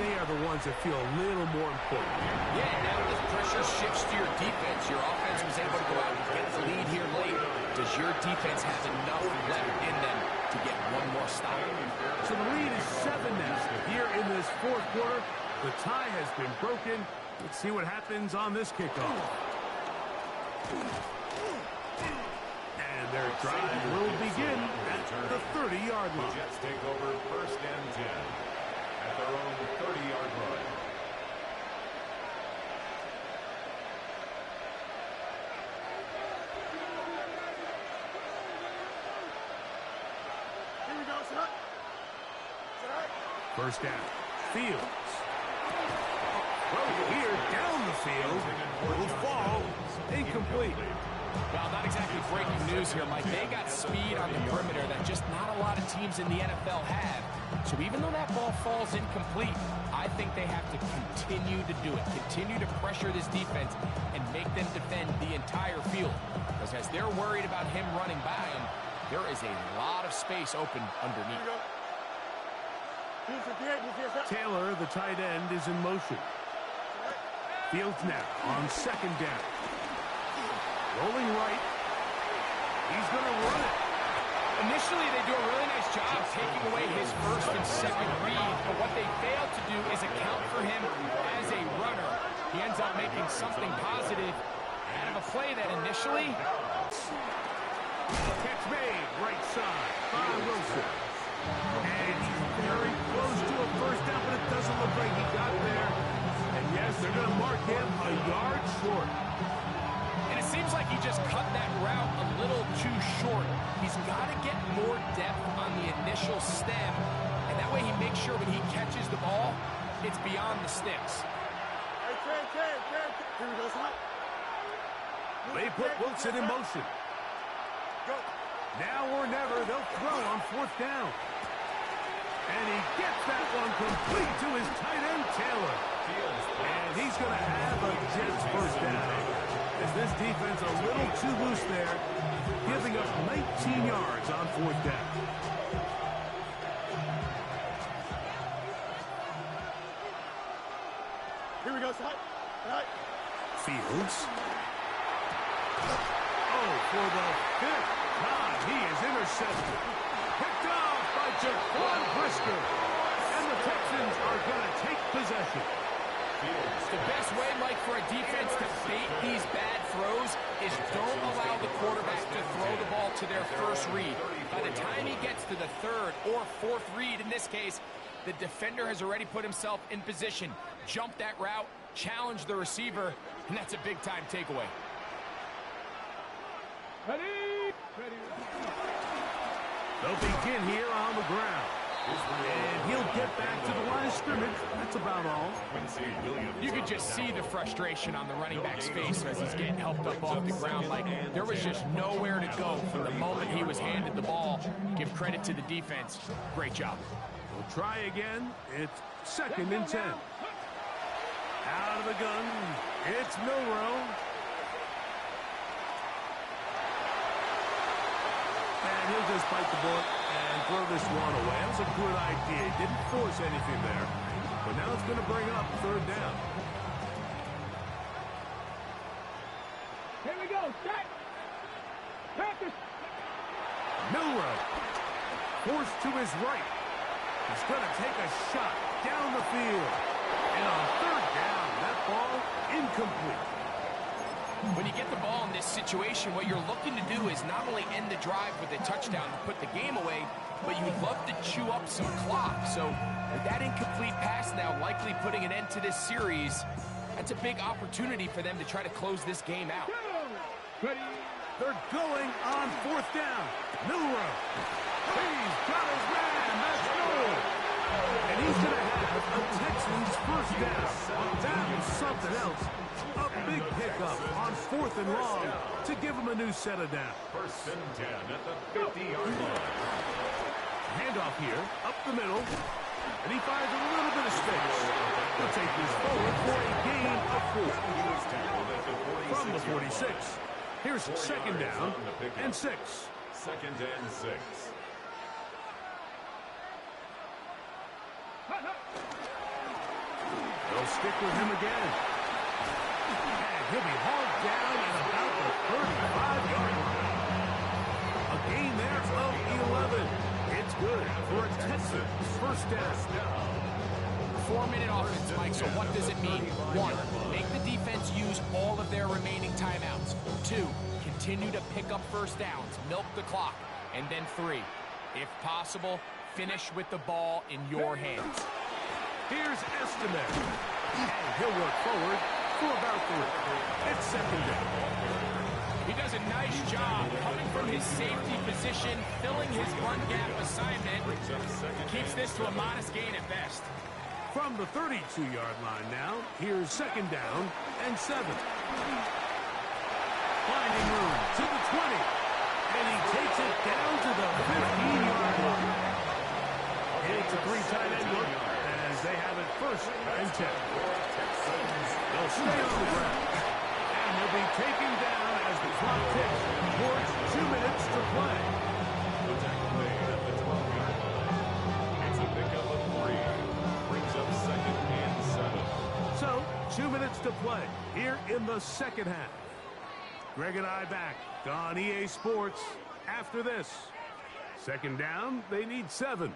they are the ones that feel a little more important. Yeah, now the pressure shifts to your defense. Your offense was able to go out and get the lead here late. Does your defense have enough left in them to get one more stop? So the lead is 7 now. Here in this fourth quarter, the tie has been broken. Let's see what happens on this kickoff. And their drive will begin at the 30-yard line. The Jets take over first and 10 at their own 30-yard line. Here we go, son. First down. Fields. Throw here down the field. Will fall. Incomplete. Well, not exactly breaking news here, Mike. They got speed on the perimeter that just not a lot of teams in the NFL have. So even though that ball falls incomplete, I think they have to continue to do it. Continue to pressure this defense and make them defend the entire field. Because as they're worried about him running by them, there is a lot of space open underneath. Taylor, the tight end, is in motion. Fields now on second down. Rolling right. He's going to run it. Initially, they do a really nice job taking away his first and second read, but what they fail to do is account for him as a runner. He ends up making something positive out of a play that initially... Catch made, right side by Wilson. And he's very close to a first down, but it doesn't look like he got there. And yes, they're going to mark him a yard short. And it seems like he just cut that route a little too short. He's got to get more depth on the initial stem, and that way he makes sure when he catches the ball, it's beyond the sticks. Here we go, son. They put Wilson in motion. Go. Now or never, they'll throw on fourth down. And he gets that one complete to his tight end, Taylor. And he's going to have a Jets first down. As this defense a little too loose there, giving up 19 yards on fourth down. Here we go, son. Fields. Oh, for the fifth time, he is intercepted. Picked off by Jaquan Brisker. And the Texans are going to take possession. The best way, Mike, for a defense to bait these bad throws is don't allow the quarterback to throw the ball to their first read. By the time he gets to the third or fourth read, in this case, the defender has already put himself in position, jump that route, challenge the receiver, and that's a big-time takeaway. They'll begin here on the ground. And he'll get back to the line of scrimmage. That's about all. You could just see the frustration on the running back's face as he's getting helped up off the ground. Like, there was just nowhere to go from the moment he was handed the ball. Give credit to the defense. Great job. We'll try again. It's second and 10. Out of the gun. It's Milrow. And he'll just bite the bullet and throw this one away. That was a good idea. He didn't force anything there. But now it's going to bring up third down. Here we go. Set. Practice. Milrow. Forced to his right. He's going to take a shot down the field. And on third down, that ball incomplete. When you get the ball in this situation, what you're looking to do is not only end the drive with a touchdown to put the game away, but you'd love to chew up some clock. So with that incomplete pass now likely putting an end to this series, that's a big opportunity for them to try to close this game out. They're going on fourth down. Milrow. He's got his man. That's goal. And he's going to have a Texans first down. That was something else. A big pickup on fourth and long to give him a new set of downs. First and 10 at the 50-yard line. Handoff here, up the middle. And he finds a little bit of space. He'll take this forward for a gain of 4. From the 46. Here's second down and 6. Second and 6. They'll stick with him again. And he'll be hauled down at about the 35-yard line. for a Texas first down. 4-minute offense, Mike, so what does it mean? 1, make the defense use all of their remaining timeouts. 2, continue to pick up first downs, milk the clock. And then 3, if possible, finish with the ball in your hands. Here's Estimate. And he'll work forward for about 3. It's second down. He does a nice job coming from his safety position, filling his run gap assignment. Keeps this to a modest gain at best. From the 32-yard line now, here's second down and 7. Finding room to the 20. And he takes it down to the 15-yard line. It's a 3-tight end look as they have it first and 10. They'll stay on the ground. And he'll be taken down as the clock ticks towards 2 minutes to play. The tackle made at the 12-yard line. It's a pickup of 3. Brings up second and 7. So, 2 minutes to play here in the second half. Greg and I back on EA Sports after this. Second down, they need 7.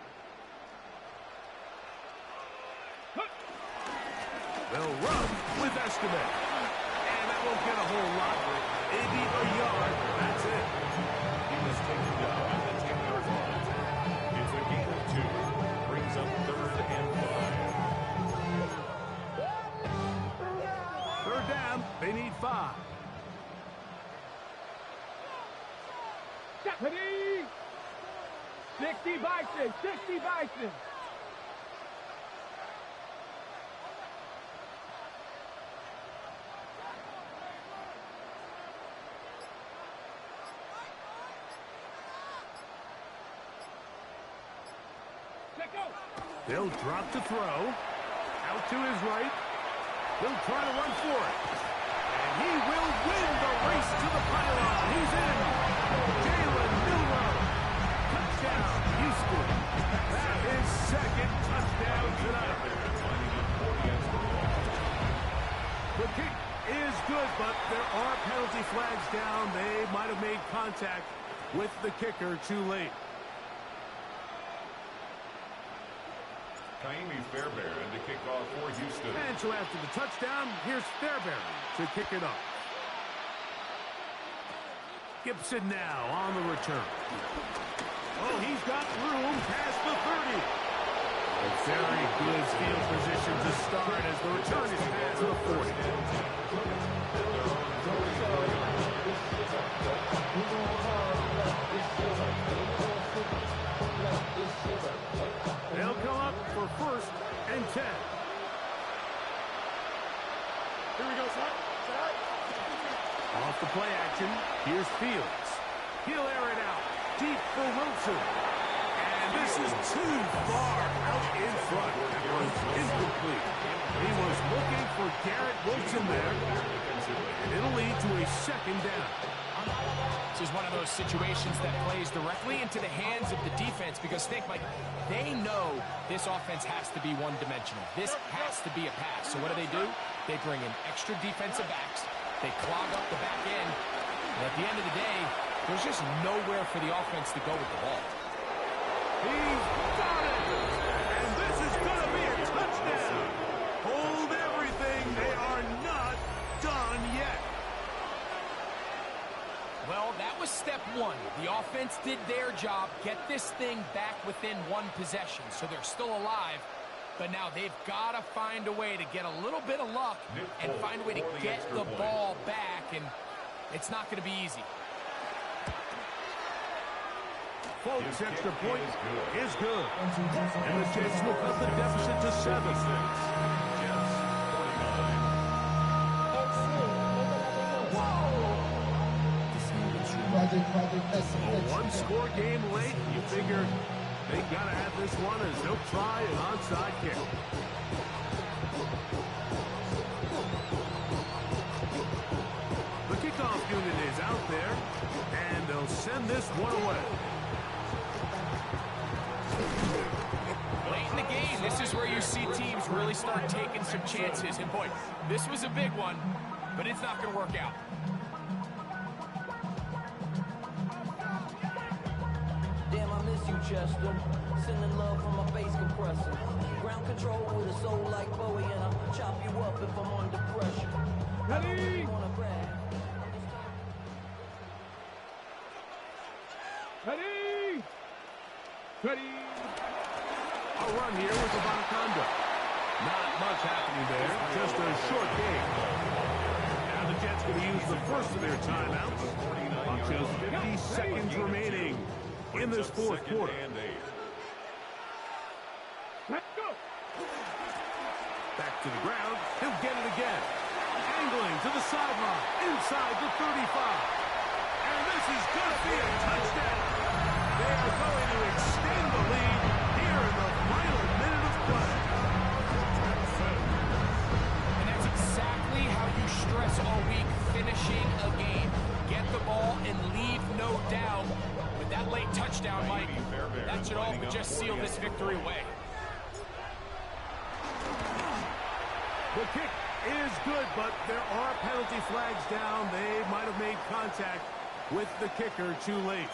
They'll run with Estimate. And that won't get a whole lot. Maybe a yard. That's it. He was taken down at the 10-yard line. It's a gain of 2. Brings up third and 5. Third down, they need 5. Deputy! 60 Bison! 60 Bison! They'll drop to throw. Out to his right. He'll try to run for it. And he will win the race to the pylon. He's in. Jalen Milroe. Touchdown, Houston. That is second touchdown tonight. The kick is good, but there are penalty flags down. They might have made contact with the kicker too late. Kaimi Fairbairn to kick off for Houston. And so after the touchdown, here's Fairbairn to kick it off. Gibson now on the return. Oh, he's got room past the 30. A very good field position to start as the return is past the 40. They'll come up for first and 10. Here we go, son. Off the play action, here's Fields. He'll air it out deep for Wilson. And this is too far out in front. That was incomplete. He was looking for Garrett Wilson there. And it'll lead to a second down. This is one of those situations that plays directly into the hands of the defense because think, Mike, they know this offense has to be one-dimensional. This has to be a pass. So what do? They bring in extra defensive backs. They clog up the back end. And at the end of the day, there's just nowhere for the offense to go with the ball. He's got it! And this is going to be a touchdown! Hold everything. They are not done yet. Well, that was step 1. The offense did their job, get this thing back within one possession, so they're still alive. But now they've got to find a way to get a little bit of luck and find a way to get the ball back, and it's not going to be easy. Folks, extra point is good. And the Jets will cut the deficit to 7. A one-score game late. You figure they got to have this one as they'll try an onside kick. The kickoff unit is out there, and they'll send this one away. Late in the game, this is where you see teams really start taking some chances. And boy, this was a big one, but it's not going to work out. Damn, I miss you, Chester. Sending love from my face compressor. Ground control with a soul like Bowie, and I'll chop you up if I'm under pressure. Ready? Ready? Ready? A run here with the Bonaconda. Not much happening there. Just a short game. Now the Jets going to use the first of their timeouts. Just 50 seconds remaining in this fourth quarter. Let's go. Back to the ground. He'll get it again. Angling to the sideline. Inside the 35. And this is going to be a touchdown. They are going to extend the lead here in the final minute of play. And that's exactly how you stress all week, finishing a game. Get the ball and leave no doubt. With that late touchdown, Mike, that should all but just seal this victory away. The kick is good, but there are penalty flags down. They might have made contact with the kicker too late.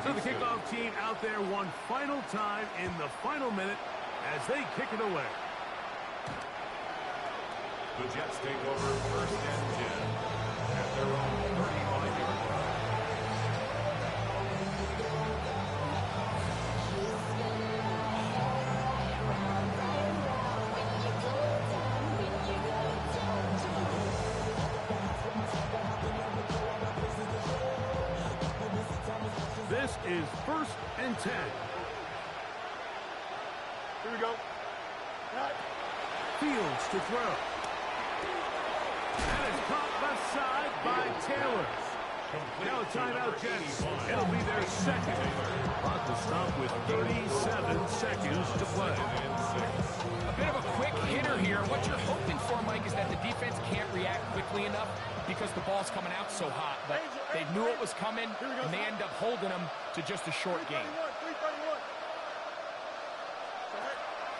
So the kickoff team out there one final time in the final minute as they kick it away. The Jets take over first and 10 at their own 35-yard line. This is first and 10. Here we go. Right. Fields to throw. And it's caught left side by Taylor. Now a timeout, Jets. It'll be their second. Clock to stop with 37 seconds to play. A bit of a quick hitter here. What you're hoping for, Mike, is that the defense can't react quickly enough because the ball's coming out so hot. But they knew it was coming, and they end up holding them to just a short game. 331.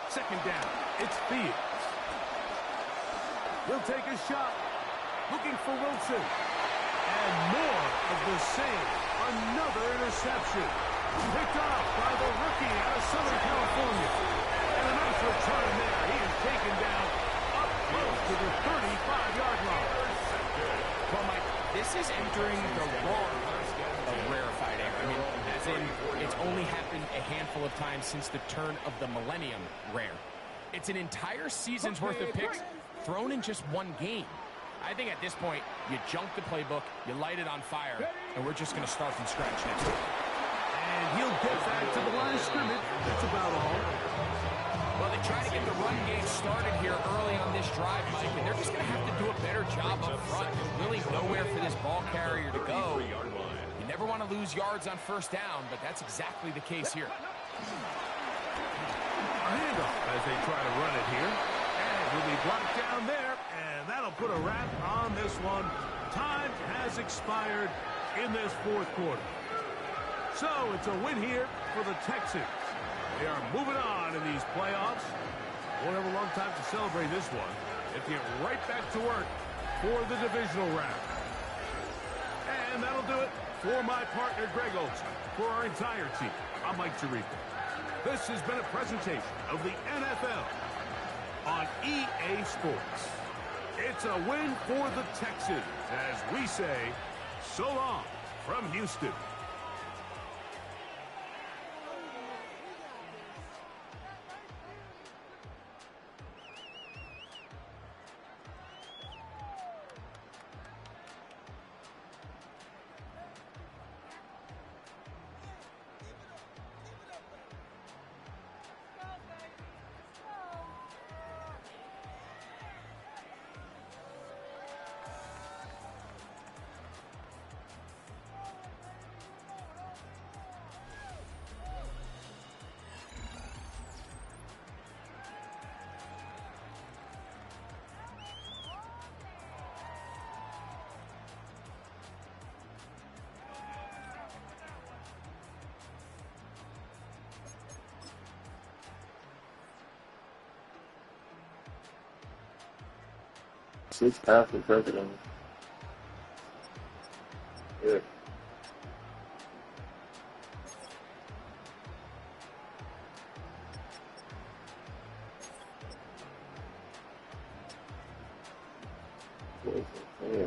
Second down. It's Fields. He'll take a shot. Looking for Wilson. And more of the same. Another interception. Picked off by the rookie out of Southern California. And a nice return there. He is taken down up close to the 35-yard line. Well, Mike, this is entering the wrong of rarefied air. I mean, as in, it's only happened a handful of times since the turn of the millennium rare. It's an entire season's worth of picks thrown in just one game. I think at this point, you junk the playbook, you light it on fire, and we're just going to start from scratch next week. And he'll get back to the line of scrimmage. That's about all. Well, they try to get the run game started here early on this drive, Mike, and they're just going to have to do a better job up front. There's really nowhere for this ball carrier to go. You never want to lose yards on first down, but that's exactly the case here. A handoff as they try to run it here. And he'll be blocked down there, and that'll put a wrap on this one. Time has expired in this fourth quarter. So it's a win here for the Texans. They are moving on in these playoffs. Won't have a long time to celebrate this one. They get right back to work for the divisional round. And that'll do it for my partner, Greg Olson. For our entire team, I'm Mike Tirico. This has been a presentation of the NFL on EA Sports. It's a win for the Texans as we say, so long from Houston. Six passes, president. Yeah. Yeah.